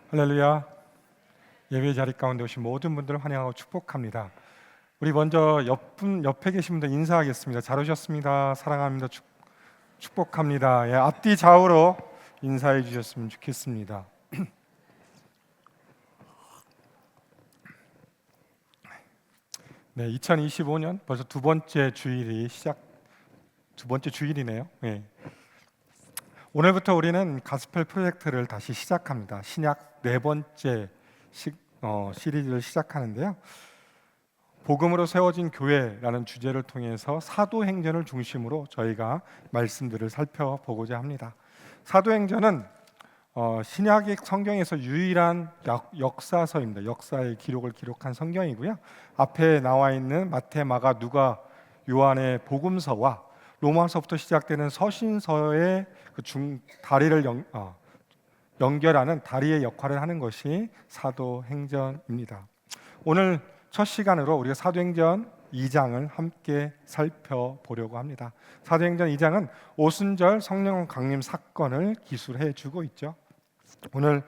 할렐루야. 예배 자리 가운데 오신 모든 분들을 환영하고 축복합니다. 우리 먼저 옆에 계신 분들 인사하겠습니다. 잘 오셨습니다. 사랑합니다. 축복합니다. 앞뒤 좌우로 인사해 주셨으면 좋겠습니다. 네, 2025년 벌써 두 번째 주일이네요. 네. 오늘부터 우리는 가스펠 프로젝트를 다시 시작합니다. 신약 네 번째 시리즈를 시작하는데요. 복음으로 세워진 교회라는 주제를 통해서 사도행전을 중심으로 저희가 말씀들을 살펴보고자 합니다. 사도행전은 신약의 성경에서 유일한 역사서입니다. 역사의 기록을 기록한 성경이고요. 앞에 나와 있는 마태, 마가, 누가, 요한의 복음서와 로마서부터 시작되는 서신서의 다리를 연결하는 다리의 역할을 하는 것이 사도행전입니다. 오늘 첫 시간으로 우리가 사도행전 2장을 함께 살펴보려고 합니다. 사도행전 2장은 오순절 성령 강림 사건을 기술해 주고 있죠. 오늘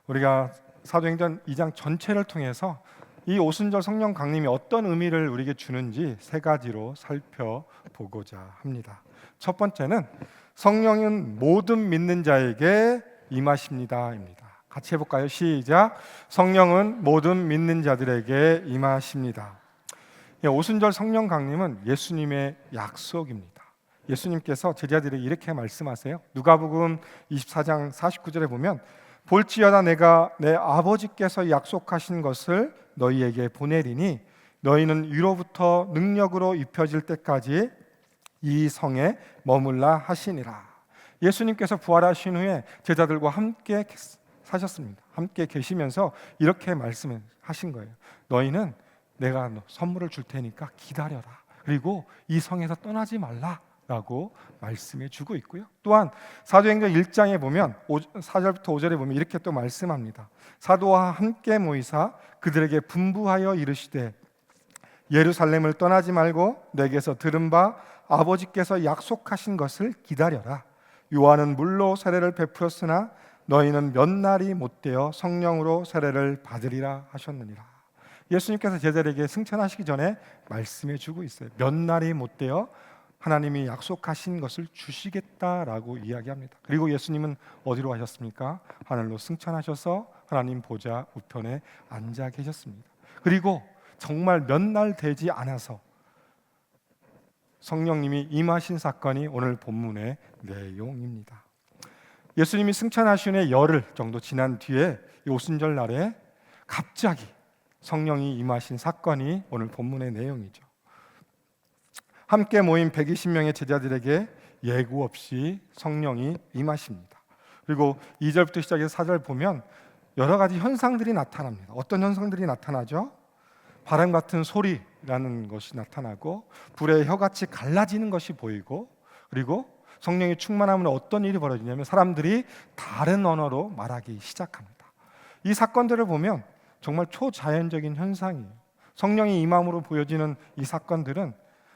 우리가 사도행전 2장 전체를 통해서 이 오순절 성령 강림이 어떤 의미를 우리에게 주는지 세 가지로 살펴보고자 합니다. 첫 번째는 성령은 모든 믿는 자에게 임하십니다입니다. 같이 해볼까요? 시작. 성령은 모든 믿는 자들에게 임하십니다. 오순절 성령 강림은 예수님의 약속입니다. 예수님께서 제자들에게 이렇게 말씀하세요. 누가복음 24장 49절에 보면 볼지어다 내가 내 아버지께서 약속하신 것을 너희에게 보내리니 너희는 위로부터 능력으로 입혀질 때까지 이 성에 머물라 하시니라. 예수님께서 부활하신 후에 제자들과 함께 사셨습니다. 함께 계시면서 이렇게 말씀하신 거예요. 너희는 내가 선물을 줄 테니까 기다려라. 그리고 이 성에서 떠나지 말라 라고 말씀해 주고 있고요. 또한 사도행전 1장에 보면 4절부터 5절에 보면 이렇게 또 말씀합니다. 사도와 함께 모이사 그들에게 분부하여 이르시되 예루살렘을 떠나지 말고 내게서 들은 바 아버지께서 약속하신 것을 기다려라. 요한은 물로 세례를 베풀었으나 너희는 몇 날이 못되어 성령으로 세례를 받으리라 하셨느니라. 예수님께서 제자들에게 승천하시기 전에 말씀해 주고 있어요. 몇 날이 못되어 하나님이 약속하신 것을 주시겠다라고 이야기합니다. 그리고 예수님은 어디로 가셨습니까? 하늘로 승천하셔서 하나님 보좌 우편에 앉아 계셨습니다. 그리고 정말 몇 날 되지 않아서 성령님이 임하신 사건이 오늘 본문의 내용입니다. 예수님이 승천하신 후에 열흘 정도 지난 뒤에 이 오순절 날에 갑자기 성령이 임하신 사건이 오늘 본문의 내용이죠. 함께 모인 120명의 제자들에게 예고 없이 성령이 임하십니다. 그리고 2절부터 시작해서 4절 보면 여러 가지 현상들이 나타납니다. 어떤 현상들이 나타나죠? 바람 같은 소리라는 것이 나타나고 불의 혀같이 갈라지는 것이 보이고, 그리고 성령이 충만하면 어떤 일이 벌어지냐면 사람들이 다른 언어로 말하기 시작합니다. 이 사건들을 보면 정말 초자연적인 현상이에요. 성령이 임함으로 보여지는 이 사건들은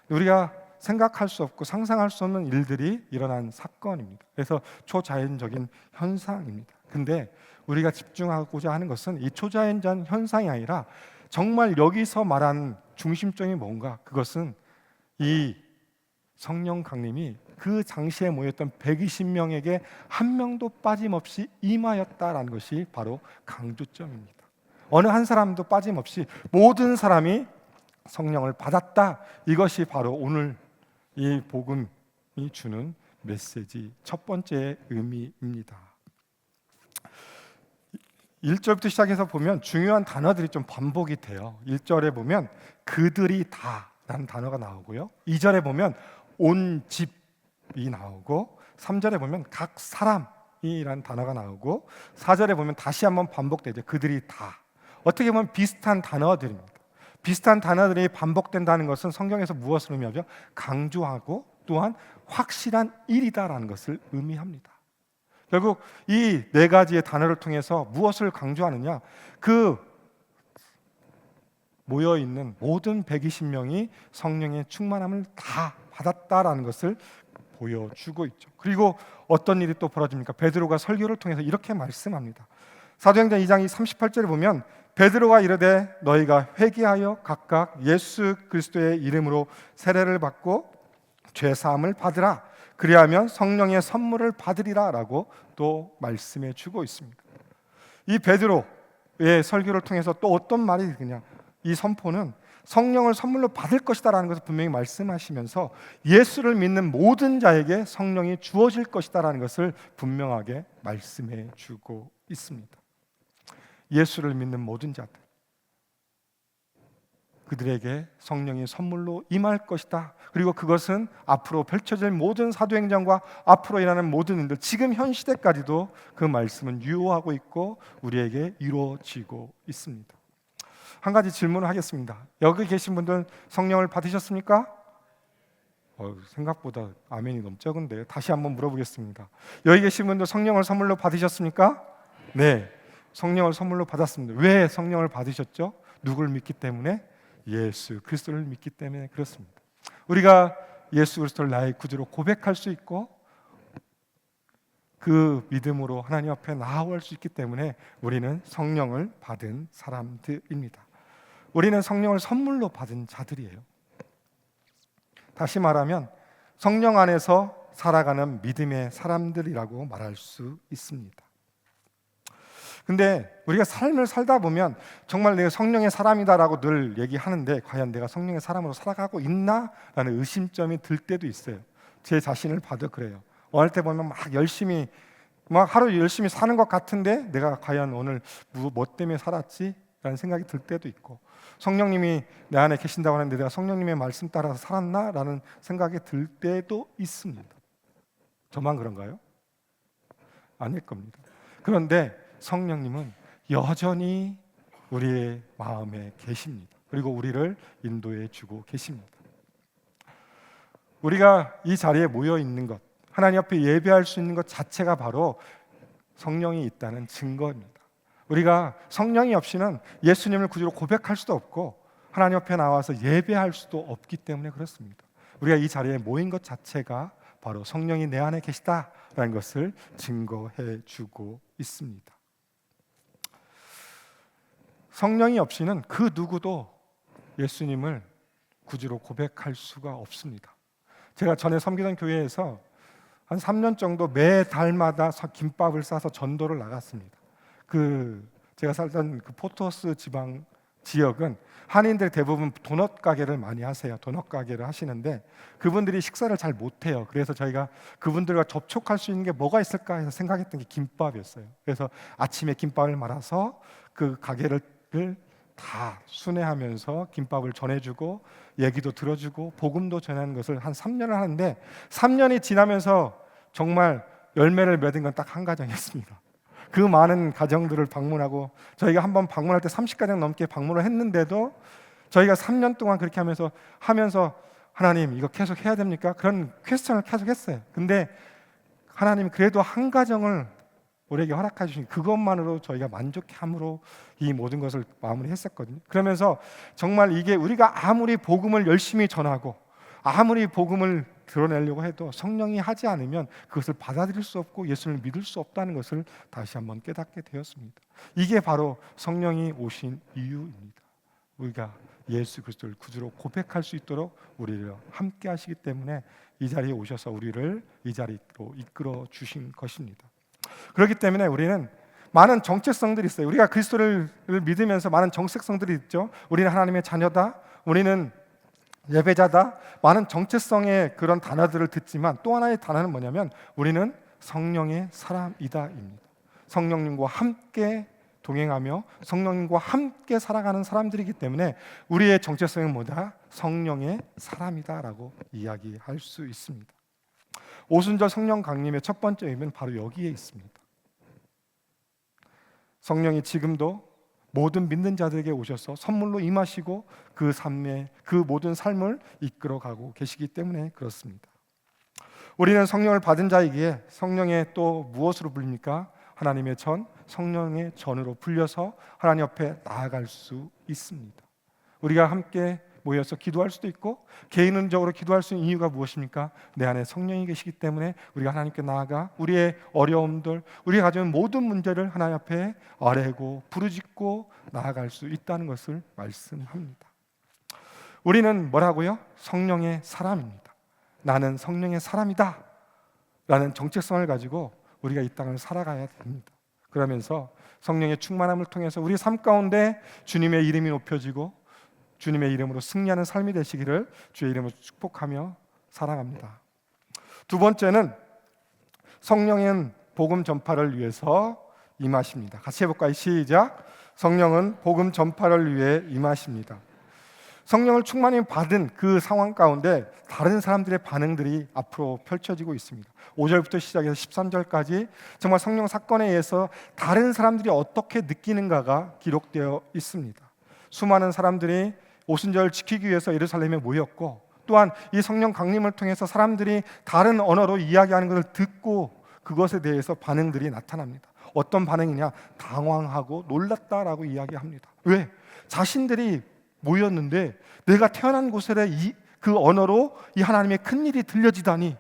우리가 생각할 수 없고 상상할 수 없는 일들이 일어난 사건입니다. 그래서 초자연적인 현상입니다. 근데 우리가 집중하고자 하는 것은 이 초자연적 현상이 아니라 정말 여기서 말하는 중심점이 뭔가, 그것은 이 성령 강림이 그 당시에 모였던 120명에게 한 명도 빠짐없이 임하였다라는 것이 바로 강조점입니다. 어느 한 사람도 빠짐없이 모든 사람이 성령을 받았다. 이것이 바로 오늘 이 복음이 주는 메시지 첫 번째 의미입니다. 1절부터 시작해서 보면 중요한 단어들이 좀 반복이 돼요. 1절에 보면 그들이 다라는 단어가 나오고요. 2절에 보면 온 집이 나오고 3절에 보면 각 사람이라는 단어가 나오고 4절에 보면 다시 한번 반복되죠. 그들이 다. 어떻게 보면 비슷한 단어들입니다. 비슷한 단어들이 반복된다는 것은 성경에서 무엇을 의미하죠? 강조하고 또한 확실한 일이다라는 것을 의미합니다. 결국 이 네 가지의 단어를 통해서 무엇을 강조하느냐? 그 모여있는 모든 120명이 성령의 충만함을 다 받았다라는 것을 보여주고 있죠. 그리고 어떤 일이 또 벌어집니까? 베드로가 설교를 통해서 이렇게 말씀합니다. 사도행전 2장 38절에 보면 베드로가 이르되 너희가 회개하여 각각 예수 그리스도의 이름으로 세례를 받고 죄 사함을 받으라. 그리하면 성령의 선물을 받으리라 라고 또 말씀해 주고 있습니다. 이 베드로의 설교를 통해서 또 어떤 말이 그냥 이 선포는 성령을 선물로 받을 것이다 라는 것을 분명히 말씀하시면서 예수를 믿는 모든 자에게 성령이 주어질 것이다 라는 것을 분명하게 말씀해 주고 있습니다. 예수를 믿는 모든 자들, 그들에게 성령이 선물로 임할 것이다. 그리고 그것은 앞으로 펼쳐질 모든 사도행전과 앞으로 일어나는 모든 일들, 지금 현 시대까지도 그 말씀은 유효하고 있고 우리에게 이루어지고 있습니다. 한 가지 질문을 하겠습니다. 여기 계신 분들 성령을 받으셨습니까? 생각보다 아멘이 너무 적은데요. 다시 한번 물어보겠습니다. 여기 계신 분들 성령을 선물로 받으셨습니까? 네, 성령을 선물로 받았습니다. 왜 성령을 받으셨죠? 누구를 믿기 때문에? 예수 그리스도를 믿기 때문에 그렇습니다. 우리가 예수 그리스도를 나의 구주로 고백할 수 있고 그 믿음으로 하나님 앞에 나아올 수 있기 때문에 우리는 성령을 받은 사람들입니다. 우리는 성령을 선물로 받은 자들이에요. 다시 말하면 성령 안에서 살아가는 믿음의 사람들이라고 말할 수 있습니다. 근데 우리가 삶을 살다 보면 정말 내가 성령의 사람이다라고 늘 얘기하는데 과연 내가 성령의 사람으로 살아가고 있나? 라는 의심점이 들 때도 있어요. 제 자신을 봐도 그래요. 어릴 때 보면 막 열심히 막 하루 열심히 사는 것 같은데 내가 과연 오늘 뭐 때문에 살았지? 라는 생각이 들 때도 있고, 성령님이 내 안에 계신다고 하는데 내가 성령님의 말씀 따라서 살았나? 라는 생각이 들 때도 있습니다. 저만 그런가요? 아닐 겁니다. 그런데 성령님은 여전히 우리의 마음에 계십니다. 그리고 우리를 인도해 주고 계십니다. 우리가 이 자리에 모여 있는 것, 하나님 앞에 예배할 수 있는 것 자체가 바로 성령이 있다는 증거입니다. 우리가 성령이 없이는 예수님을 구주로 고백할 수도 없고 하나님 앞에 나와서 예배할 수도 없기 때문에 그렇습니다. 우리가 이 자리에 모인 것 자체가 바로 성령이 내 안에 계시다라는 것을 증거해 주고 있습니다. 성령이 없이는 그 누구도 예수님을 구주로 고백할 수가 없습니다. 제가 전에 섬기던 교회에서 한 3년 정도 매달마다 김밥을 싸서 전도를 나갔습니다. 제가 살던 그 포토스 지방 지역은 한인들 대부분 도넛 가게를 많이 하세요. 도넛 가게를 하시는데 그분들이 식사를 잘 못해요. 그래서 저희가 그분들과 접촉할 수 있는 게 뭐가 있을까 해서 생각했던 게 김밥이었어요. 그래서 아침에 김밥을 말아서 그 가게를 다 순회하면서 김밥을 전해주고 얘기도 들어주고 복음도 전하는 것을 한 3년을 하는데 3년이 지나면서 정말 열매를 맺은 건 딱 한 가정이었습니다. 그 많은 가정들을 방문하고 저희가 한번 방문할 때 30가정 넘게 방문을 했는데도 저희가 3년 동안 그렇게 하면서 하나님 이거 계속 해야 됩니까? 그런 퀘스천을 계속 했어요. 근데 하나님 그래도 한 가정을 우리에게 허락해 주신 그것만으로 저희가 만족함으로 이 모든 것을 마무리했었거든요. 그러면서 정말 이게 우리가 아무리 복음을 열심히 전하고 아무리 복음을 드러내려고 해도 성령이 하지 않으면 그것을 받아들일 수 없고 예수를 믿을 수 없다는 것을 다시 한번 깨닫게 되었습니다. 이게 바로 성령이 오신 이유입니다. 우리가 예수 그리스도를 구주로 고백할 수 있도록 우리를 함께 하시기 때문에 이 자리에 오셔서 우리를 이 자리로 이끌어 주신 것입니다. 그렇기 때문에 우리는 많은 정체성들이 있어요. 우리가 그리스도를 믿으면서 많은 정체성들이 있죠. 우리는 하나님의 자녀다, 우리는 예배자다, 많은 정체성의 그런 단어들을 듣지만 또 하나의 단어는 뭐냐면 우리는 성령의 사람이다입니다. 성령님과 함께 동행하며 성령님과 함께 살아가는 사람들이기 때문에 우리의 정체성은 뭐다? 성령의 사람이다라고 이야기할 수 있습니다. 오순절 성령 강림의 첫 번째 의미는 바로 여기에 있습니다. 성령이 지금도 모든 믿는 자들에게 오셔서 선물로 임하시고 그 삶의 그 모든 삶을 이끌어가고 계시기 때문에 그렇습니다. 우리는 성령을 받은 자이기에 성령의 또 무엇으로 불립니까? 하나님의 전, 성령의 전으로 불려서 하나님 앞에 나아갈 수 있습니다. 우리가 함께 모여서 기도할 수도 있고, 개인적으로 기도할 수 있는 이유가 무엇입니까? 내 안에 성령이 계시기 때문에 우리가 하나님께 나아가 우리의 어려움들, 우리가 가지고 있는 모든 문제를 하나님 앞에 아뢰고 부르짖고 나아갈 수 있다는 것을 말씀합니다. 우리는 뭐라고요? 성령의 사람입니다. 나는 성령의 사람이다 라는 정체성을 가지고 우리가 이 땅을 살아가야 됩니다. 그러면서 성령의 충만함을 통해서 우리 삶 가운데 주님의 이름이 높여지고 주님의 이름으로 승리하는 삶이 되시기를 주의 이름으로 축복하며 사랑합니다. 두 번째는 성령은 복음 전파를 위해서 임하십니다. 같이 해볼까요? 시작. 성령은 복음 전파를 위해 임하십니다. 성령을 충만히 받은 그 상황 가운데 다른 사람들의 반응들이 앞으로 펼쳐지고 있습니다. 5절부터 시작해서 13절까지 정말 성령 사건에 의해서 다른 사람들이 어떻게 느끼는가가 기록되어 있습니다. 수많은 사람들이 오순절을 지키기 위해서 예루살렘에 모였고, 또한 이 성령 강림을 통해서 사람들이 다른 언어로 이야기하는 것을 듣고 그것에 대해서 반응들이 나타납니다. 어떤 반응이냐? 당황하고 놀랐다라고 이야기합니다. 왜? 자신들이 모였는데 내가 태어난 곳에 그 언어로 이 하나님의 큰 일이 들려지다니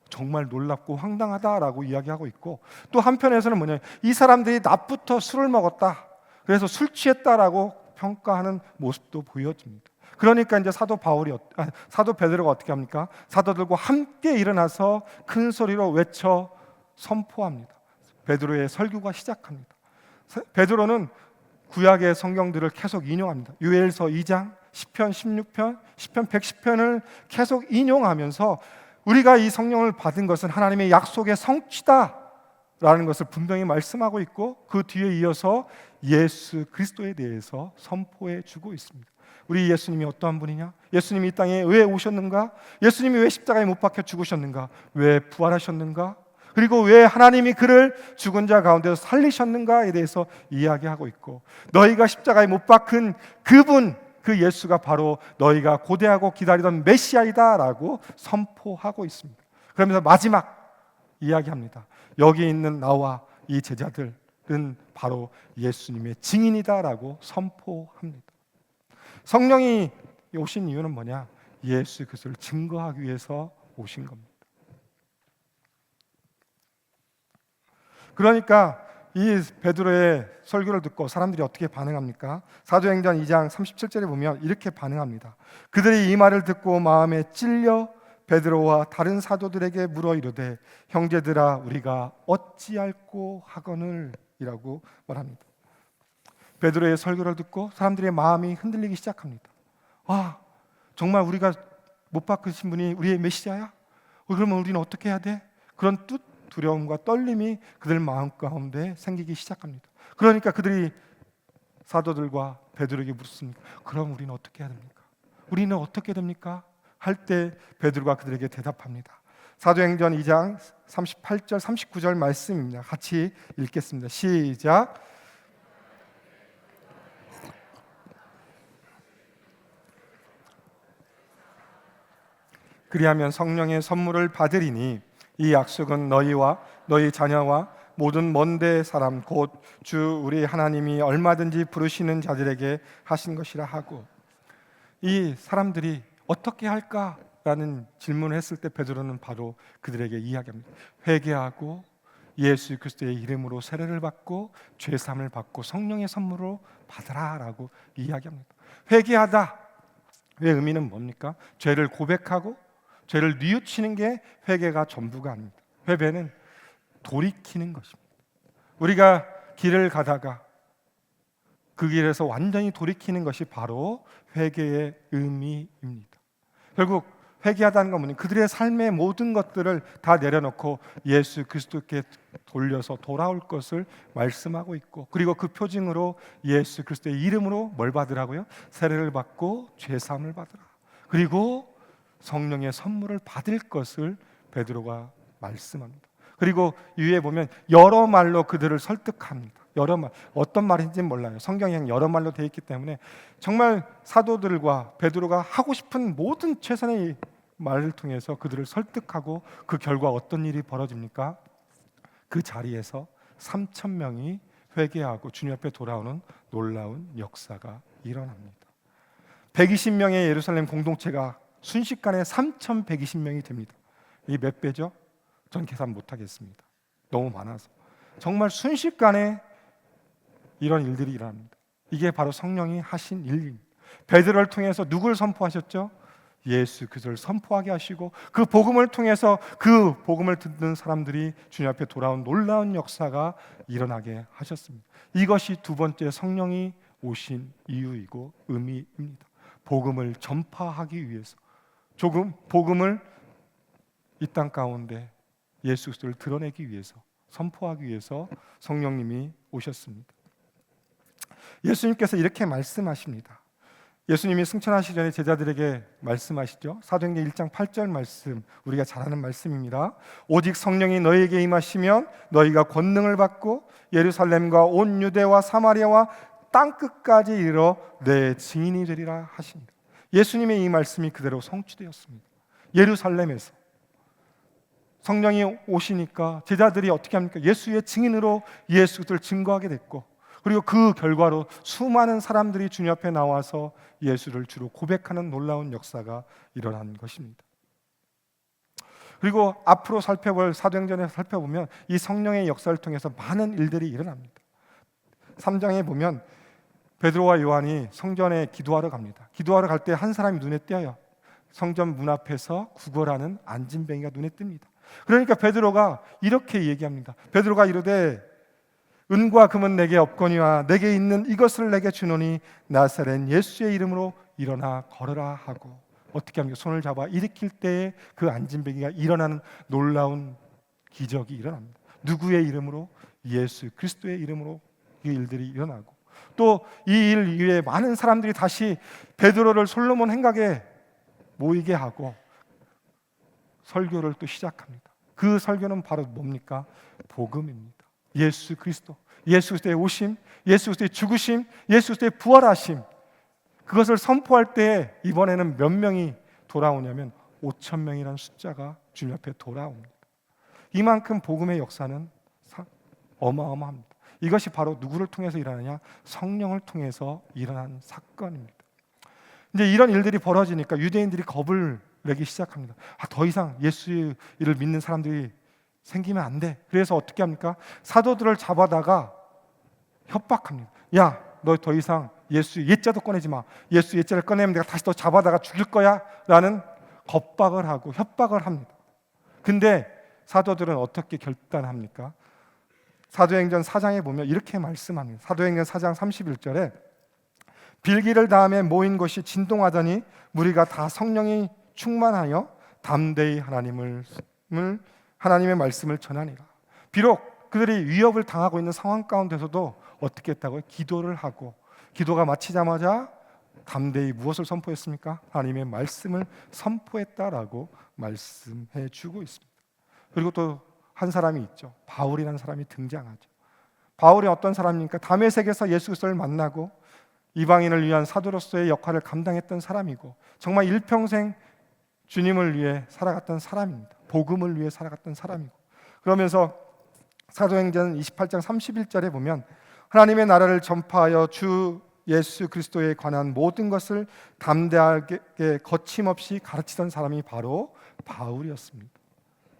정말 놀랍고 황당하다라고 이야기하고 있고, 또 한편에서는 뭐냐, 이 사람들이 낮부터 술을 먹었다, 그래서 술 취했다라고 평가하는 모습도 보여집니다. 그러니까 이제 사도 베드로가 어떻게 합니까? 사도들과 함께 일어나서 큰 소리로 외쳐 선포합니다. 베드로의 설교가 시작합니다. 베드로는 구약의 성경들을 계속 인용합니다. 요엘서 2장, 시편 16편, 시편 110편을 계속 인용하면서 우리가 이 성령을 받은 것은 하나님의 약속의 성취다라는 것을 분명히 말씀하고 있고, 그 뒤에 이어서 예수 그리스도에 대해서 선포해 주고 있습니다. 우리 예수님이 어떠한 분이냐? 예수님이 이 땅에 왜 오셨는가? 예수님이 왜 십자가에 못 박혀 죽으셨는가? 왜 부활하셨는가? 그리고 왜 하나님이 그를 죽은 자 가운데서 살리셨는가에 대해서 이야기하고 있고, 너희가 십자가에 못 박힌 그분, 그 예수가 바로 너희가 고대하고 기다리던 메시아이다 라고 선포하고 있습니다. 그러면서 마지막 이야기합니다. 여기 있는 나와 이 제자들은 바로 예수님의 증인이다 라고 선포합니다. 성령이 오신 이유는 뭐냐? 예수 그리스도를 증거하기 위해서 오신 겁니다. 그러니까 이 베드로의 설교를 듣고 사람들이 어떻게 반응합니까? 사도행전 2장 37절에 보면 이렇게 반응합니다. 그들이 이 말을 듣고 마음에 찔려 베드로와 다른 사도들에게 물어 이르되 형제들아 우리가 어찌할꼬 하거늘 이라고 말합니다. 베드로의 설교를 듣고 사람들의 마음이 흔들리기 시작합니다. 아, 정말 우리가 못 박으신 분이 우리의 메시아야? 그러면 우리는 어떻게 해야 돼? 그런 두려움과 떨림이 그들 마음 가운데 생기기 시작합니다. 그러니까 그들이 사도들과 베드로에게 묻습니다. 그럼 우리는 어떻게 해야 됩니까? 우리는 어떻게 됩니까? 할 때 베드로가 그들에게 대답합니다. 사도행전 2장 38절 39절 말씀입니다. 같이 읽겠습니다. 시작. 그리하면 성령의 선물을 받으리니 이 약속은 너희와 너희 자녀와 모든 먼데 사람 곧 주 우리 하나님이 얼마든지 부르시는 자들에게 하신 것이라 하고, 이 사람들이 어떻게 할까라는 질문을 했을 때 베드로는 바로 그들에게 이야기합니다. 회개하고 예수 그리스도의 이름으로 세례를 받고 죄 사함을 받고 성령의 선물로 받으라라고 이야기합니다. 회개하다 의 의미는 뭡니까? 죄를 고백하고 죄를 뉘우치는 게 회개가 전부가 아닙니다. 회개는 돌이키는 것입니다. 우리가 길을 가다가 그 길에서 완전히 돌이키는 것이 바로 회개의 의미입니다. 결국 회개하다는 건 뭐냐? 그들의 삶의 모든 것들을 다 내려놓고 예수 그리스도께 돌려서 돌아올 것을 말씀하고 있고, 그리고 그 표징으로 예수 그리스도의 이름으로 뭘 받으라고요? 세례를 받고 죄 사함을 받으라. 그리고 성령의 선물을 받을 것을 베드로가 말씀합니다. 그리고 위에 보면 여러 말로 그들을 설득합니다. 여러 말, 어떤 말인지는 몰라요. 성경이 여러 말로 되어 있기 때문에 정말 사도들과 베드로가 하고 싶은 모든 최선의 말을 통해서 그들을 설득하고, 그 결과 어떤 일이 벌어집니까? 그 자리에서 3,000명이 회개하고 주님 앞에 돌아오는 놀라운 역사가 일어납니다. 120명의 예루살렘 공동체가 순식간에 3,120명이 됩니다. 이 몇 배죠? 전 계산 못하겠습니다. 너무 많아서. 정말 순식간에 이런 일들이 일어납니다. 이게 바로 성령이 하신 일입니다. 베드로를 통해서 누굴 선포하셨죠? 예수 그리스도를 선포하게 하시고, 그 복음을 통해서 그 복음을 듣는 사람들이 주님 앞에 돌아온 놀라운 역사가 일어나게 하셨습니다. 이것이 두 번째 성령이 오신 이유이고 의미입니다. 복음을 전파하기 위해서, 복음을 이 땅 가운데 예수 그리스도를 드러내기 위해서, 선포하기 위해서 성령님이 오셨습니다. 예수님께서 이렇게 말씀하십니다. 예수님이 승천하시기 전에 제자들에게 말씀하시죠. 사도행전 1장 8절 말씀, 우리가 잘 아는 말씀입니다. 오직 성령이 너희에게 임하시면 너희가 권능을 받고 예루살렘과 온 유대와 사마리아와 땅끝까지 이르러 내 증인이 되리라 하십니다. 예수님의 이 말씀이 그대로 성취되었습니다. 예루살렘에서 성령이 오시니까 제자들이 어떻게 합니까? 예수의 증인으로 예수 그리스도를 증거하게 됐고, 그리고 그 결과로 수많은 사람들이 주님 앞에 나와서 예수를 주로 고백하는 놀라운 역사가 일어난 것입니다. 그리고 앞으로 사도행전에서 살펴보면 이 성령의 역사를 통해서 많은 일들이 일어납니다. 3장에 보면 베드로와 요한이 성전에 기도하러 갑니다. 기도하러 갈 때 한 사람이 눈에 띄어요. 성전 문 앞에서 구걸하는 안진뱅이가 눈에 띕니다. 그러니까 베드로가 이렇게 얘기합니다. 베드로가 이르되 은과 금은 내게 없거니와 내게 있는 이것을 내게 주노니 나사렛 예수의 이름으로 일어나 걸으라 하고, 어떻게 합니까? 손을 잡아 일으킬 때에 그 안진뱅이가 일어나는 놀라운 기적이 일어납니다. 누구의 이름으로? 예수 그리스도의 이름으로 이 일들이 일어나고, 또 이 일 이후에 많은 사람들이 다시 베드로를 솔로몬 행각에 모이게 하고 설교를 또 시작합니다. 그 설교는 바로 뭡니까? 복음입니다. 예수 그리스도, 예수 그리스도의 오심, 예수 그리스도의 죽으심, 예수 그리스도의 부활하심, 그것을 선포할 때 이번에는 몇 명이 돌아오냐면 5,000명이라는 숫자가 주님 앞에 돌아옵니다. 이만큼 복음의 역사는 어마어마합니다. 이것이 바로 누구를 통해서 일어나냐? 성령을 통해서 일어난 사건입니다. 이제 이런 일들이 벌어지니까 유대인들이 겁을 내기 시작합니다. 더 이상 예수를 믿는 사람들이 생기면 안 돼. 그래서 어떻게 합니까? 사도들을 잡아다가 협박합니다. 야, 너 더 이상 예수 옛자도 꺼내지 마. 예수 옛자를 꺼내면 내가 다시 너 잡아다가 죽일 거야 라는 겁박을 하고 협박을 합니다. 근데 사도들은 어떻게 결단합니까? 사도행전 4장에 보면 이렇게 말씀합니다. 사도행전 4장 31절에 빌기를 다음에 모인 것이 진동하더니 무리가 다 성령이 충만하여 담대히 하나님의 말씀을 전하니라. 비록 그들이 위협을 당하고 있는 상황 가운데서도 어떻게 했다고요? 기도를 하고, 기도가 마치자마자 담대히 무엇을 선포했습니까? 하나님의 말씀을 선포했다라고 말씀해 주고 있습니다. 그리고 또 한 사람이 있죠. 바울이라는 사람이 등장하죠. 바울이 어떤 사람입니까? 다메섹에서 예수 그리스도를 만나고 이방인을 위한 사도로서의 역할을 감당했던 사람이고, 정말 일평생 주님을 위해 살아갔던 사람입니다. 복음을 위해 살아갔던 사람이고, 그러면서 사도행전 28장 31절에 보면 하나님의 나라를 전파하여 주 예수 그리스도에 관한 모든 것을 담대하게 거침없이 가르치던 사람이 바로 바울이었습니다.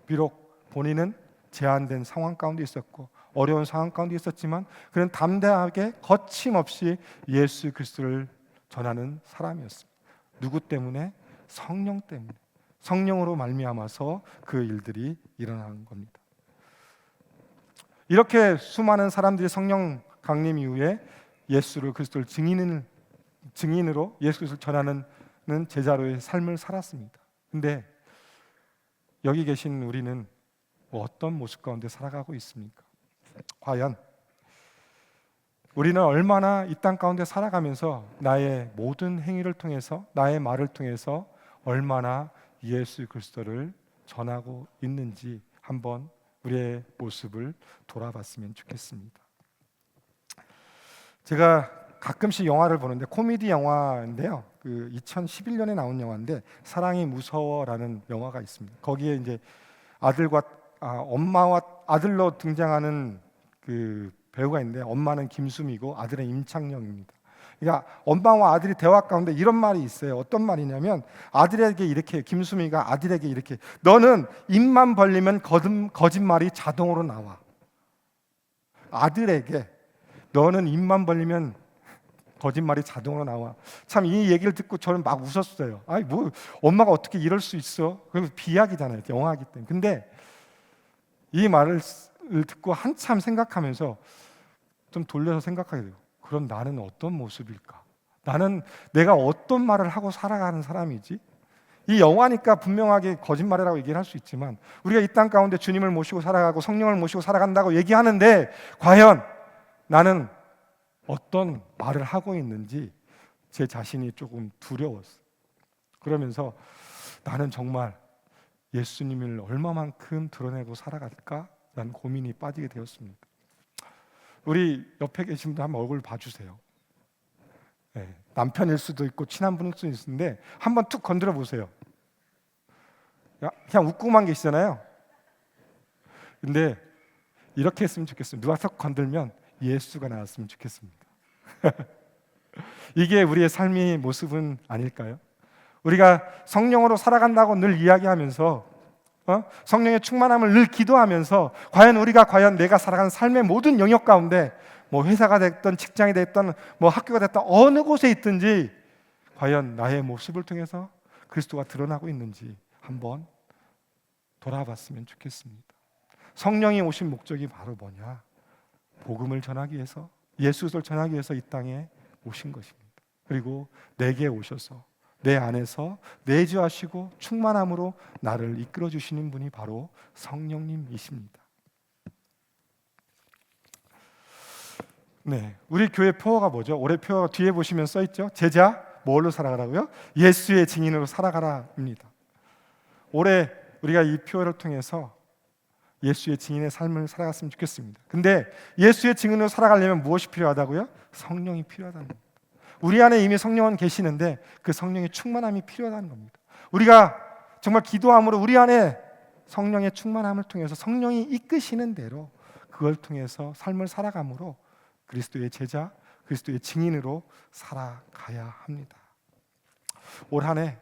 비록 본인은 제한된 상황 가운데 있었고 어려운 상황 가운데 있었지만 그는 담대하게 거침없이 예수 그리스도를 전하는 사람이었습니다. 누구 때문에? 성령 때문에. 성령으로 말미암아서 그 일들이 일어나는 겁니다. 이렇게 수많은 사람들이 성령 강림 이후에 예수를 그리스도를 증인으로 예수 그리스도를 전하는 제자로의 삶을 살았습니다. 근데 여기 계신 우리는 어떤 모습 가운데 살아가고 있습니까? 과연 우리는 얼마나 이 땅 가운데 살아가면서 나의 모든 행위를 통해서, 나의 말을 통해서 얼마나 예수 그리스도를 전하고 있는지 한번 우리의 모습을 돌아봤으면 좋겠습니다. 제가 가끔씩 영화를 보는데 코미디 영화인데요. 2011년에 나온 영화인데 사랑이 무서워라는 영화가 있습니다. 거기에 이제 엄마와 아들로 등장하는 그 배우가 있는데 엄마는 김수미고 아들은 임창영입니다. 그러니까 엄마와 아들이 대화 가운데 이런 말이 있어요. 어떤 말이냐면 아들에게 이렇게, 김수미가 아들에게 이렇게, 너는 입만 벌리면 거짓말이 자동으로 나와. 아들에게 너는 입만 벌리면 거짓말이 자동으로 나와. 참 이 얘기를 듣고 저는 막 웃었어요. 아니 뭐 엄마가 어떻게 이럴 수 있어? 그리고 비약이잖아요. 영화이기 때문에. 근데 이 말을 듣고 한참 생각하면서 좀 돌려서 생각하게 돼요. 그럼 나는 어떤 모습일까? 나는 내가 어떤 말을 하고 살아가는 사람이지? 이 영화니까 분명하게 거짓말이라고 얘기를 할 수 있지만 우리가 이 땅 가운데 주님을 모시고 살아가고 성령을 모시고 살아간다고 얘기하는데 과연 나는 어떤 말을 하고 있는지 제 자신이 조금 두려웠어요. 그러면서 나는 정말 예수님을 얼마만큼 드러내고 살아갈까라는 고민이 빠지게 되었습니다. 우리 옆에 계신 분들 한번 얼굴 봐주세요. 네, 남편일 수도 있고 친한 분일 수도 있는데 한번 툭 건드려 보세요. 그냥 웃고만 계시잖아요. 근데 이렇게 했으면 좋겠어요. 누가 턱 건들면 예수가 나왔으면 좋겠습니다. 이게 우리의 삶의 모습은 아닐까요? 우리가 성령으로 살아간다고 늘 이야기하면서 성령의 충만함을 늘 기도하면서 과연 내가 살아가는 삶의 모든 영역 가운데 뭐 회사가 됐든 직장이 됐든 뭐 학교가 됐든 어느 곳에 있든지 과연 나의 모습을 통해서 그리스도가 드러나고 있는지 한번 돌아봤으면 좋겠습니다. 성령이 오신 목적이 바로 뭐냐? 복음을 전하기 위해서, 예수를 전하기 위해서 이 땅에 오신 것입니다. 그리고 내게 오셔서 내 안에서 내주하시고 충만함으로 나를 이끌어 주시는 분이 바로 성령님이십니다. 네, 우리 교회 표어가 뭐죠? 올해 표어 뒤에 보시면 써 있죠. 제자 뭘로 살아가라고요? 예수의 증인으로 살아가라입니다. 올해 우리가 이 표어를 통해서 예수의 증인의 삶을 살아갔으면 좋겠습니다. 근데 예수의 증인으로 살아가려면 무엇이 필요하다고요? 성령이 필요하다는 겁니다. 우리 안에 이미 성령은 계시는데 그 성령의 충만함이 필요하다는 겁니다. 우리가 정말 기도함으로 우리 안에 성령의 충만함을 통해서 성령이 이끄시는 대로 그걸 통해서 삶을 살아감으로 그리스도의 제자, 그리스도의 증인으로 살아가야 합니다. 올 한 해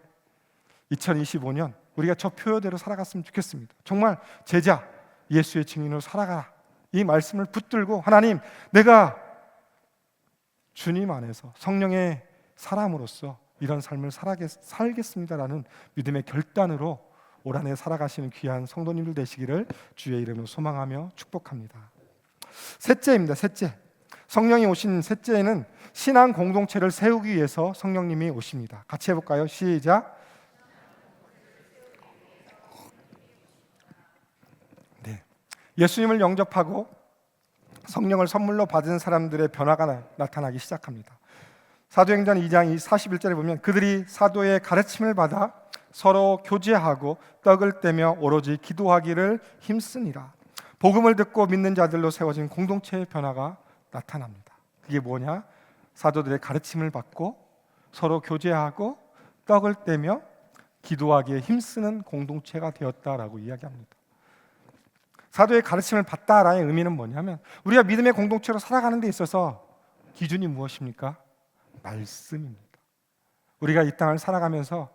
2025년 우리가 저 표어대로 살아갔으면 좋겠습니다. 정말 제자, 예수의 증인으로 살아가라. 이 말씀을 붙들고 하나님, 내가 주님 안에서 성령의 사람으로서 이런 삶을 살겠습니다라는 믿음의 결단으로 올 한 해 살아가시는 귀한 성도님들 되시기를 주의 이름으로 소망하며 축복합니다. 셋째입니다. 셋째, 성령이 오신 셋째는 신앙 공동체를 세우기 위해서 성령님이 오십니다. 같이 해볼까요? 시작. 네, 예수님을 영접하고 성령을 선물로 받은 사람들의 변화가 나타나기 시작합니다. 사도행전 2장 41절에 보면 그들이 사도의 가르침을 받아 서로 교제하고 떡을 떼며 오로지 기도하기를 힘쓰니라. 복음을 듣고 믿는 자들로 세워진 공동체의 변화가 나타납니다. 그게 뭐냐? 사도들의 가르침을 받고 서로 교제하고 떡을 떼며 기도하기에 힘쓰는 공동체가 되었다라고 이야기합니다. 사도의 가르침을 받다라는 의미는 뭐냐면 우리가 믿음의 공동체로 살아가는 데 있어서 기준이 무엇입니까? 말씀입니다. 우리가 이 땅을 살아가면서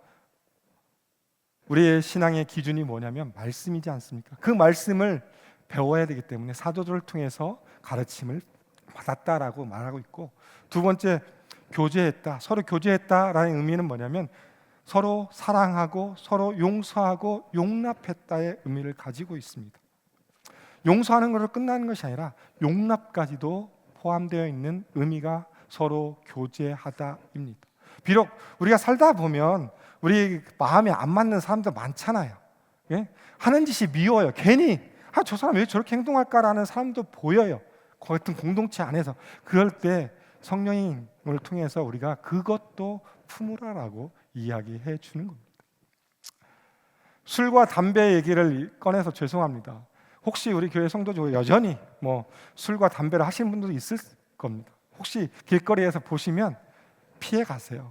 우리의 신앙의 기준이 뭐냐면 말씀이지 않습니까? 그 말씀을 배워야 되기 때문에 사도들을 통해서 가르침을 받았다라고 말하고 있고, 두 번째, 교제했다, 서로 교제했다라는 의미는 뭐냐면 서로 사랑하고 서로 용서하고 용납했다의 의미를 가지고 있습니다. 용서하는 것으로 끝나는 것이 아니라 용납까지도 포함되어 있는 의미가 서로 교제하다입니다. 비록 우리가 살다 보면 우리 마음에 안 맞는 사람도 많잖아요. 예? 하는 짓이 미워요. 괜히 저 사람 왜 저렇게 행동할까라는 사람도 보여요. 그 같은 공동체 안에서. 그럴 때 성령님을 통해서 우리가 그것도 품으라라고 이야기해 주는 겁니다. 술과 담배 얘기를 꺼내서 죄송합니다. 혹시 우리 교회 성도 중에 여전히 술과 담배를 하시는 분들도 있을 겁니다. 혹시 길거리에서 보시면 피해 가세요.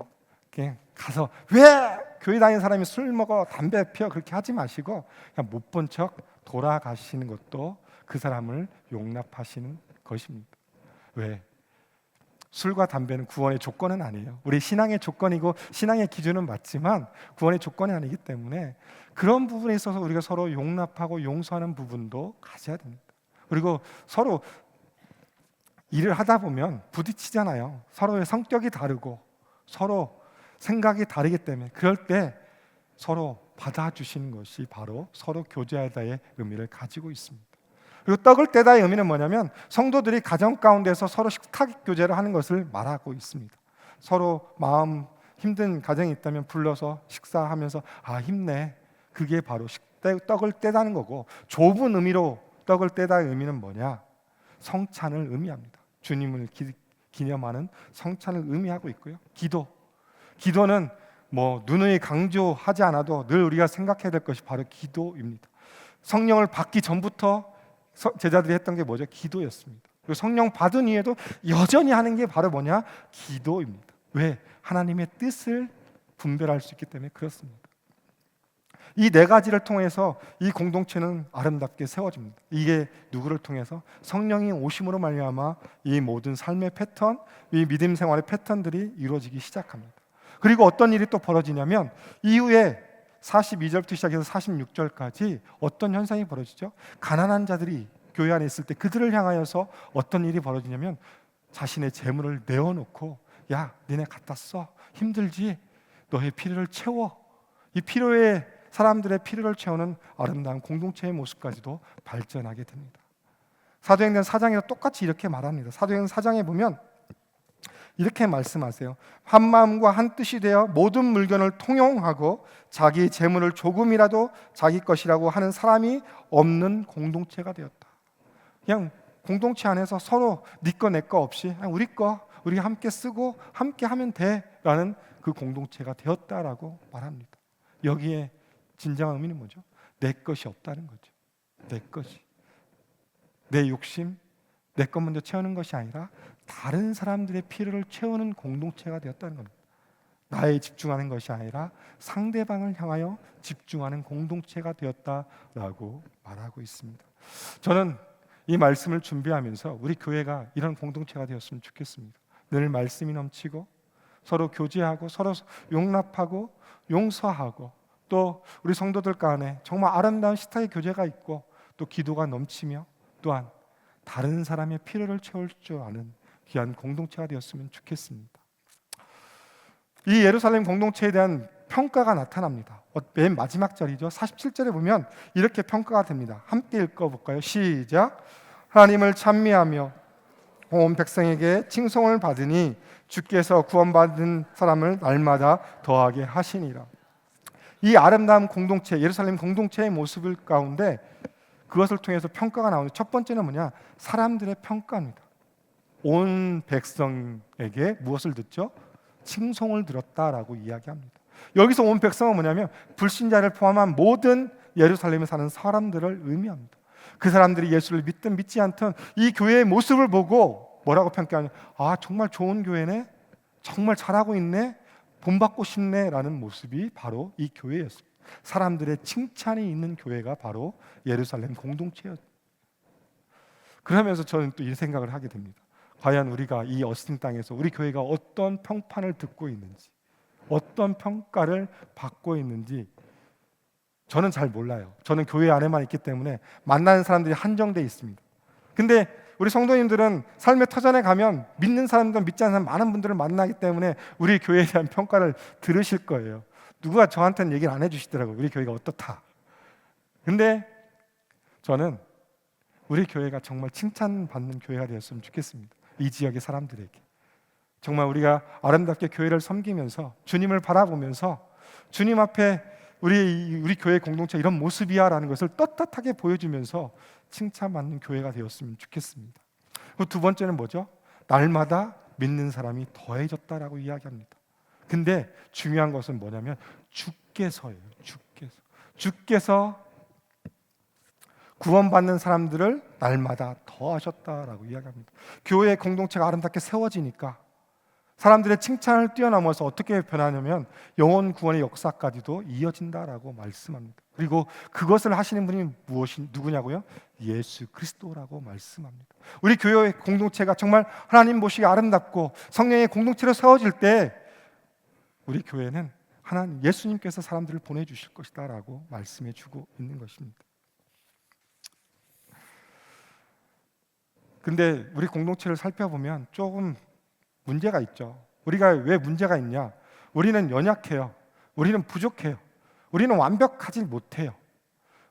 그냥 가서 왜 교회 다니는 사람이 술 먹어 담배 피워 그렇게 하지 마시고 그냥 못 본 척 돌아가시는 것도 그 사람을 용납하시는 것입니다. 왜? 술과 담배는 구원의 조건은 아니에요. 우리 신앙의 조건이고 신앙의 기준은 맞지만 구원의 조건이 아니기 때문에 그런 부분에 있어서 우리가 서로 용납하고 용서하는 부분도 가져야 됩니다. 그리고 서로 일을 하다 보면 부딪히잖아요. 서로의 성격이 다르고 서로 생각이 다르기 때문에 그럴 때 서로 받아주시는 것이 바로 서로 교제하다의 의미를 가지고 있습니다. 그리고 떡을 떼다의 의미는 뭐냐면 성도들이 가정 가운데서 서로 식탁 교제를 하는 것을 말하고 있습니다. 서로 마음 힘든 가정이 있다면 불러서 식사하면서 힘내, 그게 바로 떡을 떼다는 거고, 좁은 의미로 떡을 떼다의 의미는 뭐냐? 성찬을 의미합니다. 주님을 기념하는 성찬을 의미하고 있고요. 기도는 누누이 강조하지 않아도 늘 우리가 생각해야 될 것이 바로 기도입니다. 성령을 받기 전부터 제자들이 했던 게 뭐죠? 기도였습니다. 그리고 성령 받은 이후에도 여전히 하는 게 바로 뭐냐? 기도입니다. 왜? 하나님의 뜻을 분별할 수 있기 때문에 그렇습니다. 이 네 가지를 통해서 이 공동체는 아름답게 세워집니다. 이게 누구를 통해서? 성령이 오심으로 말미암아 이 모든 삶의 패턴, 이 믿음 생활의 패턴들이 이루어지기 시작합니다. 그리고 어떤 일이 또 벌어지냐면 이후에 42절부터 시작해서 46절까지 어떤 현상이 벌어지죠? 가난한 자들이 교회 안에 있을 때 그들을 향하여서 어떤 일이 벌어지냐면 자신의 재물을 내어놓고 야, 니네 갖다 써. 힘들지? 너의 필요를 채워. 이 사람들의 필요를 채우는 아름다운 공동체의 모습까지도 발전하게 됩니다. 사도행전 4장에서 똑같이 이렇게 말합니다. 사도행전 4장에 보면 이렇게 말씀하세요. 한 마음과 한 뜻이 되어 모든 물건을 통용하고 자기 재물을 조금이라도 자기 것이라고 하는 사람이 없는 공동체가 되었다. 그냥 공동체 안에서 서로 네 거 내 거 없이 그냥 우리 거 우리 함께 쓰고 함께 하면 돼라는 그 공동체가 되었다라고 말합니다. 여기에 진정한 의미는 뭐죠? 내 것이 없다는 거죠. 내 것이, 내 욕심, 내 것 먼저 채우는 것이 아니라 다른 사람들의 필요를 채우는 공동체가 되었다는 겁니다. 나에 집중하는 것이 아니라 상대방을 향하여 집중하는 공동체가 되었다라고 말하고 있습니다. 저는 이 말씀을 준비하면서 우리 교회가 이런 공동체가 되었으면 좋겠습니다. 늘 말씀이 넘치고 서로 교제하고 서로 용납하고 용서하고 또 우리 성도들 간에 정말 아름다운 시타의 교제가 있고 또 기도가 넘치며 또한 다른 사람의 필요를 채울 줄 아는 귀한 공동체가 되었으면 좋겠습니다. 이 예루살렘 공동체에 대한 평가가 나타납니다. 맨 마지막 절이죠. 47절에 보면 이렇게 평가가 됩니다. 함께 읽어볼까요? 시작. 하나님을 찬미하며 온 백성에게 칭송을 받으니 주께서 구원받은 사람을 날마다 더하게 하시니라. 이 아름다운 공동체, 예루살렘 공동체의 모습을 가운데 그것을 통해서 평가가 나오는 첫 번째는 뭐냐? 사람들의 평가입니다. 온 백성에게 무엇을 듣죠? 칭송을 들었다라고 이야기합니다. 여기서 온 백성은 뭐냐면 불신자를 포함한 모든 예루살렘에 사는 사람들을 의미합니다. 그 사람들이 예수를 믿든 믿지 않든 이 교회의 모습을 보고 뭐라고 평가하냐? 정말 좋은 교회네, 정말 잘하고 있네, 본받고 싶네 라는 모습이 바로 이 교회였습니다. 사람들의 칭찬이 있는 교회가 바로 예루살렘 공동체였습니다. 그러면서 저는 또 이 생각을 하게 됩니다. 과연 우리가 이 어스틴 땅에서 우리 교회가 어떤 평판을 듣고 있는지, 어떤 평가를 받고 있는지 저는 잘 몰라요. 저는 교회 안에만 있기 때문에 만나는 사람들이 한정돼 있습니다. 근데 우리 성도님들은 삶의 터전에 가면 믿는 사람들, 믿지 않는 사람 많은 분들을 만나기 때문에 우리 교회에 대한 평가를 들으실 거예요. 누가 저한테는 얘기를 안 해주시더라고요. 우리 교회가 어떻다. 근데 저는 우리 교회가 정말 칭찬받는 교회가 되었으면 좋겠습니다. 이 지역의 사람들에게 정말 우리가 아름답게 교회를 섬기면서 주님을 바라보면서 주님 앞에 우리 교회 공동체 이런 모습이야 라는 것을 떳떳하게 보여주면서 칭찬받는 교회가 되었으면 좋겠습니다. 두 번째는 뭐죠? 날마다 믿는 사람이 더해졌다라고 이야기합니다. 근데 중요한 것은 뭐냐면 주께서예요. 주께서 구원받는 사람들을 날마다 더하셨다라고 이야기합니다. 교회의 공동체가 아름답게 세워지니까 사람들의 칭찬을 뛰어넘어서 어떻게 변하냐면 영혼 구원의 역사까지도 이어진다라고 말씀합니다. 그리고 그것을 하시는 분이 누구냐고요? 예수 그리스도라고 말씀합니다. 우리 교회 공동체가 정말 하나님 보시기 아름답고 성령의 공동체로 세워질 때 우리 교회는 하나님 예수님께서 사람들을 보내주실 것이다 라고 말씀해 주고 있는 것입니다. 근데 우리 공동체를 살펴보면 조금 문제가 있죠. 우리가 왜 문제가 있냐? 우리는 연약해요. 우리는 부족해요. 우리는 완벽하지 못해요.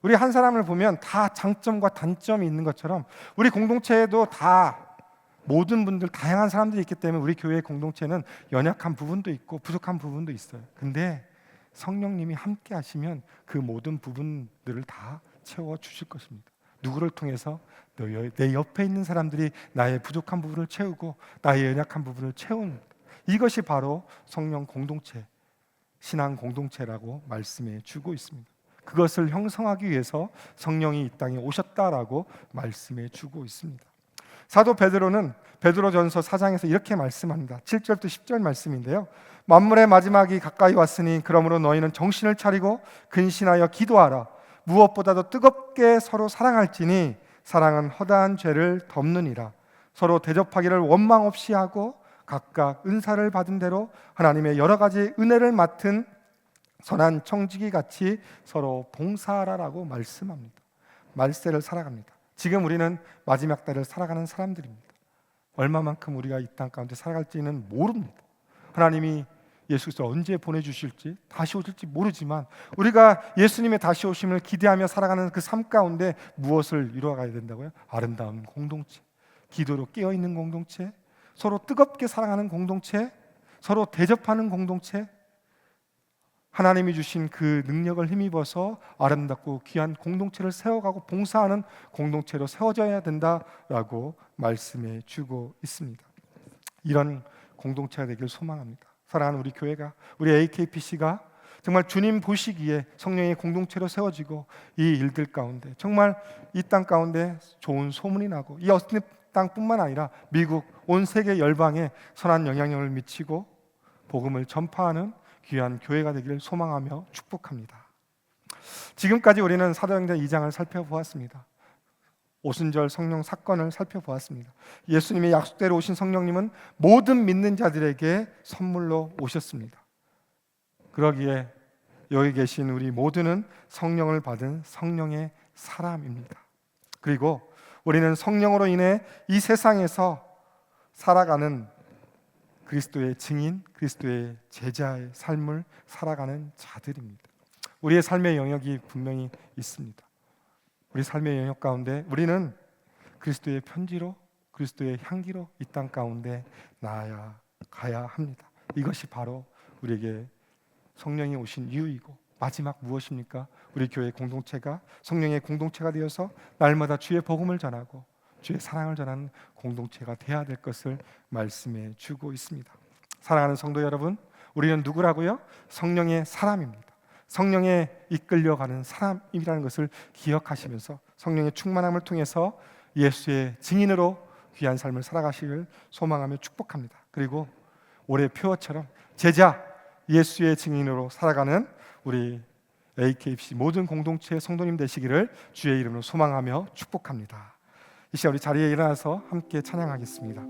우리 한 사람을 보면 다 장점과 단점이 있는 것처럼 우리 공동체에도 다 모든 분들 다양한 사람들이 있기 때문에 우리 교회의 공동체는 연약한 부분도 있고 부족한 부분도 있어요. 근데 성령님이 함께 하시면 그 모든 부분들을 다 채워 주실 것입니다. 누구를 통해서? 내 옆에 있는 사람들이 나의 부족한 부분을 채우고 나의 연약한 부분을 채우는, 이것이 바로 성령 공동체, 신앙 공동체라고 말씀해 주고 있습니다. 그것을 형성하기 위해서 성령이 이 땅에 오셨다라고 말씀해 주고 있습니다. 사도 베드로는 베드로전서 4장에서 이렇게 말씀합니다. 7절부터 10절 말씀인데요. 만물의 마지막이 가까이 왔으니 그러므로 너희는 정신을 차리고 근신하여 기도하라. 무엇보다도 뜨겁게 서로 사랑할지니 사랑은 허다한 죄를 덮느니라. 서로 대접하기를 원망 없이 하고 각각 은사를 받은 대로 하나님의 여러 가지 은혜를 맡은 선한 청지기 같이 서로 봉사하라라고 말씀합니다. 말세를 살아갑니다. 지금 우리는 마지막 때를 살아가는 사람들입니다. 얼마만큼 우리가 이 땅 가운데 살아갈지는 모릅니다. 하나님이 예수 그리스도 언제 보내주실지, 다시 오실지 모르지만 우리가 예수님의 다시 오심을 기대하며 살아가는 그 삶 가운데 무엇을 이루어가야 된다고요? 아름다운 공동체, 기도로 깨어있는 공동체, 서로 뜨겁게 사랑하는 공동체, 서로 대접하는 공동체, 하나님이 주신 그 능력을 힘입어서 아름답고 귀한 공동체를 세워가고 봉사하는 공동체로 세워져야 된다라고 말씀해 주고 있습니다. 이런 공동체가 되길 소망합니다. 사랑하는 우리 교회가, 우리 AKPC가 정말 주님 보시기에 성령의 공동체로 세워지고 이 일들 가운데 정말 이 땅 가운데 좋은 소문이 나고 이 어스틴 땅뿐만 아니라 미국, 온 세계 열방에 선한 영향력을 미치고 복음을 전파하는 귀한 교회가 되기를 소망하며 축복합니다. 지금까지 우리는 사도행전 2장을 살펴보았습니다. 오순절 성령 사건을 살펴보았습니다. 예수님의 약속대로 오신 성령님은 모든 믿는 자들에게 선물로 오셨습니다. 그러기에 여기 계신 우리 모두는 성령을 받은 성령의 사람입니다. 그리고 우리는 성령으로 인해 이 세상에서 살아가는 그리스도의 증인, 그리스도의 제자의 삶을 살아가는 자들입니다. 우리의 삶의 영역이 분명히 있습니다. 우리 삶의 영역 가운데 우리는 그리스도의 편지로, 그리스도의 향기로 이 땅 가운데 나아가야 합니다. 이것이 바로 우리에게 성령이 오신 이유이고, 마지막 무엇입니까? 우리 교회 공동체가 성령의 공동체가 되어서 날마다 주의 복음을 전하고 주의 사랑을 전하는 공동체가 되어야 될 것을 말씀해 주고 있습니다. 사랑하는 성도 여러분, 우리는 누구라고요? 성령의 사람입니다. 성령에 이끌려가는 사람이라는 것을 기억하시면서 성령의 충만함을 통해서 예수의 증인으로 귀한 삶을 살아가시길 소망하며 축복합니다. 그리고 올해 표어처럼 제자, 예수의 증인으로 살아가는 우리 AKPC 모든 공동체의 성도님 되시기를 주의 이름으로 소망하며 축복합니다. 이 시간 우리 자리에 일어나서 함께 찬양하겠습니다.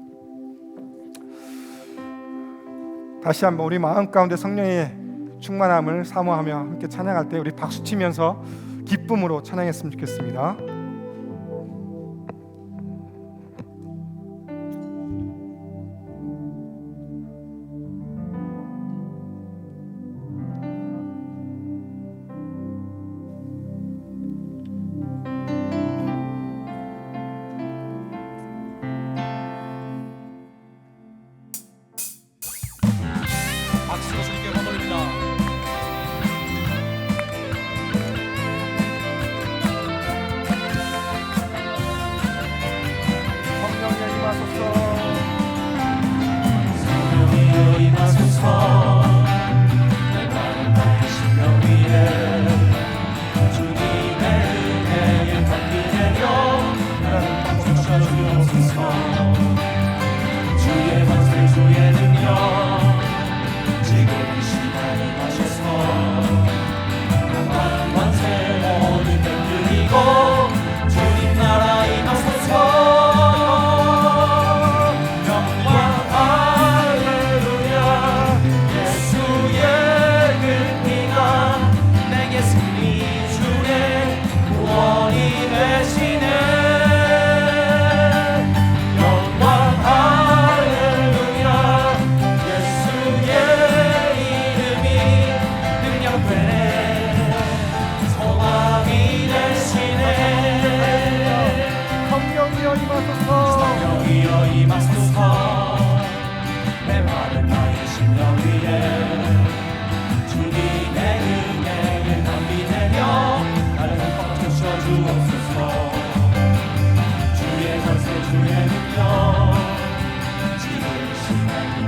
다시 한번 우리 마음 가운데 성령의 충만함을 사모하며 함께 찬양할 때 우리 박수치면서 기쁨으로 찬양했으면 좋겠습니다. 박수로 주님께 감사드립니다.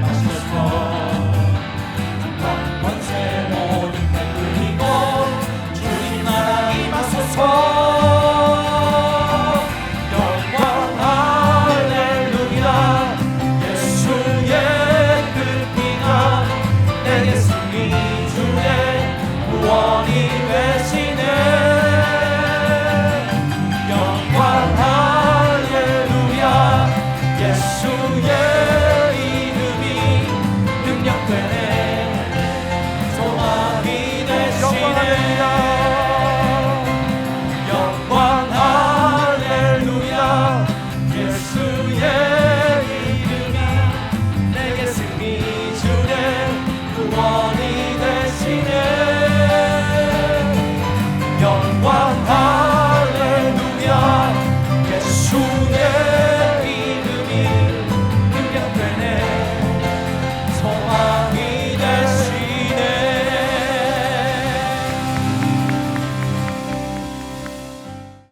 하셨소